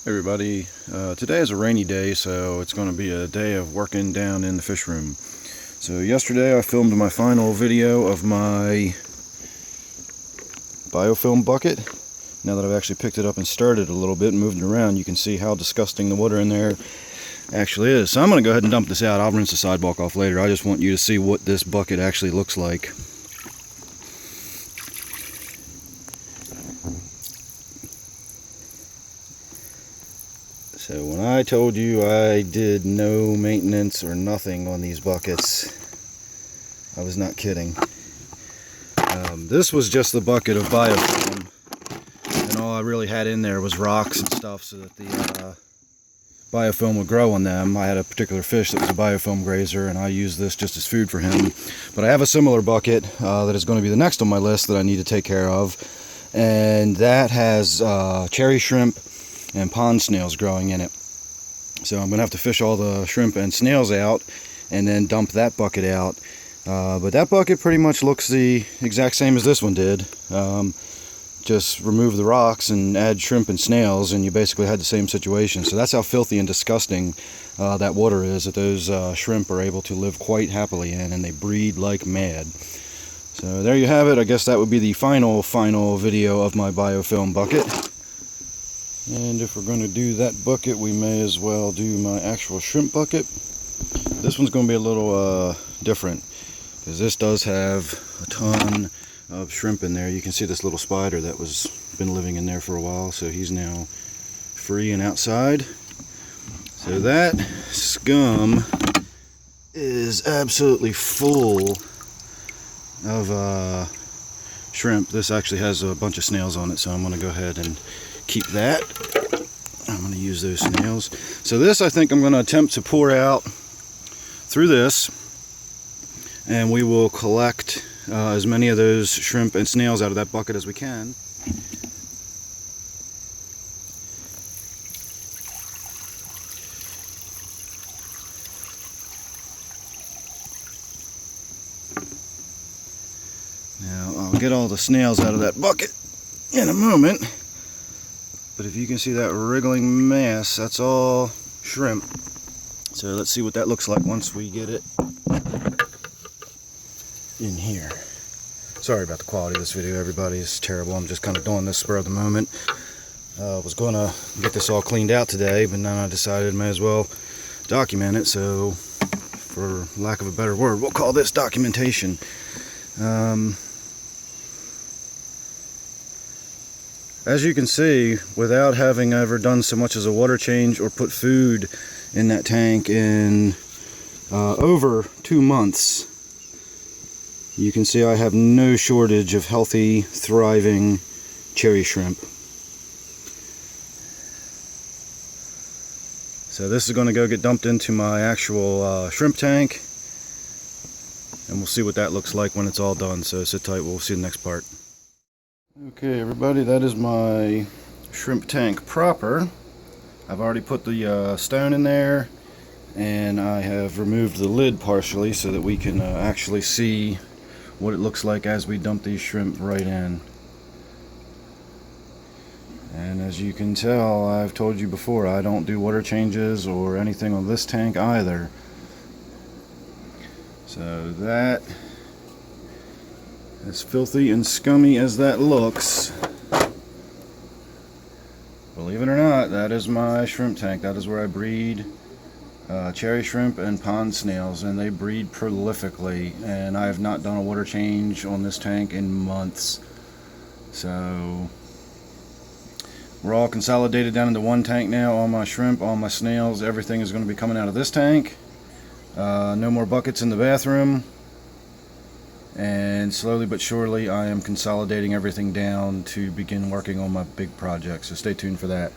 Everybody, today is a rainy day, so it's going to be a day of working down in the fish room. So yesterday I filmed my final video of my biofilm bucket. Now that I've actually picked it up and stirred it a little bit and moved it around, you can see how disgusting the water in there actually is. So I'm going to go ahead and dump this out. I'll rinse the sidewalk off later. I just want you to see what this bucket actually looks like. So when I told you I did no maintenance or nothing on these buckets, I was not kidding. This was just the bucket of biofilm, and all I really had in there was rocks and stuff so that the biofilm would grow on them. I had a particular fish that was a biofilm grazer, and I used this just as food for him. But I have a similar bucket that is going to be the next on my list that I need to take care of, and that has cherry shrimp and pond snails growing in it. So I'm going to have to fish all the shrimp and snails out and then dump that bucket out. But that bucket pretty much looks the exact same as this one did. Just remove the rocks and add shrimp and snails, and you basically had the same situation. So that's how filthy and disgusting that water is, that those shrimp are able to live quite happily in, and they breed like mad. So there you have it. I guess that would be the final video of my biofilm bucket. And if we're going to do that bucket, we may as well do my actual shrimp bucket. This one's going to be a little different, because this does have a ton of shrimp in there. You can see this little spider that was been living in there for a while, so he's now free and outside. So that scum is absolutely full of shrimp. This actually has a bunch of snails on it, so I'm going to go ahead and keep that. I'm going to use those snails. So this, I think I'm going to attempt to pour out through this, and we will collect as many of those shrimp and snails out of that bucket as we can. Now I'll get all the snails out of that bucket in a moment. But if you can see that wriggling mass, that's all shrimp. So let's see what that looks like once we get it in here. Sorry about the quality of this video, everybody. It's terrible. I'm just kind of doing this spur of the moment. I was going to get this all cleaned out today, but then I decided I may as well document it. So, for lack of a better word, we'll call this documentation. As you can see, without having ever done so much as a water change or put food in that tank in over 2 months, you can see I have no shortage of healthy, thriving cherry shrimp. So this is going to go get dumped into my actual shrimp tank, and we'll see what that looks like when it's all done. So sit tight, we'll see the next part. Okay, everybody, that is my shrimp tank proper. I've already put the stone in there, and I have removed the lid partially so that we can actually see what it looks like as we dump these shrimp right in. And as you can tell, I've told you before, I don't do water changes or anything on this tank either. So that, as filthy and scummy as that looks, believe it or not, that is my shrimp tank. That is where I breed cherry shrimp and pond snails, and they breed prolifically, and I have not done a water change on this tank in months. So we're all consolidated down into one tank now. All my shrimp, all my snails, everything is going to be coming out of this tank. No more buckets in the bathroom. And slowly but surely I am consolidating everything down to begin working on my big project, so stay tuned for that.